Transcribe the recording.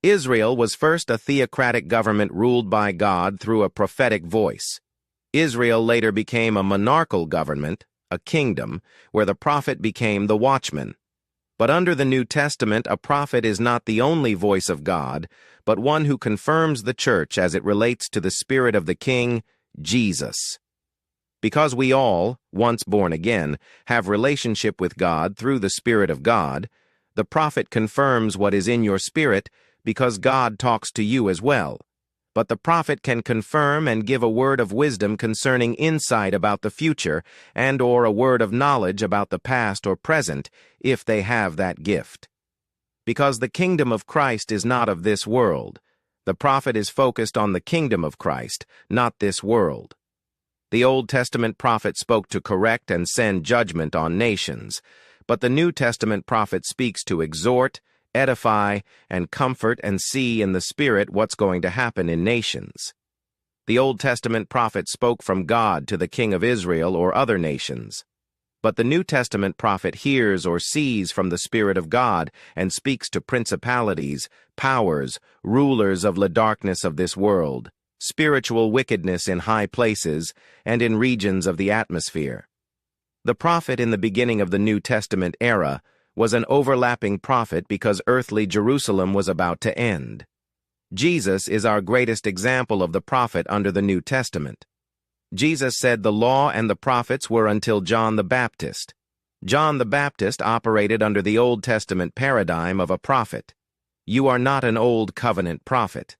Israel was first a theocratic government ruled by God through a prophetic voice. Israel later became a monarchical government, a kingdom, where the prophet became the watchman. But under the New Testament, a prophet is not the only voice of God, but one who confirms the church as it relates to the Spirit of the King, Jesus. Because we all, once born again, have relationship with God through the Spirit of God, the prophet confirms what is in your spirit because God talks to you as well. But the prophet can confirm and give a word of wisdom concerning insight about the future and/or a word of knowledge about the past or present, if they have that gift. Because the kingdom of Christ is not of this world, the prophet is focused on the kingdom of Christ, not this world. The Old Testament prophet spoke to correct and send judgment on nations, but the New Testament prophet speaks to exhort, edify, and comfort and see in the Spirit what's going to happen in nations. The Old Testament prophet spoke from God to the king of Israel or other nations. But the New Testament prophet hears or sees from the Spirit of God and speaks to principalities, powers, rulers of the darkness of this world, spiritual wickedness in high places, and in regions of the atmosphere. The prophet in the beginning of the New Testament era was an overlapping prophet because earthly Jerusalem was about to end. Jesus is our greatest example of the prophet under the New Testament. Jesus said the law and the prophets were until John the Baptist. John the Baptist operated under the Old Testament paradigm of a prophet. You are not an Old Covenant prophet.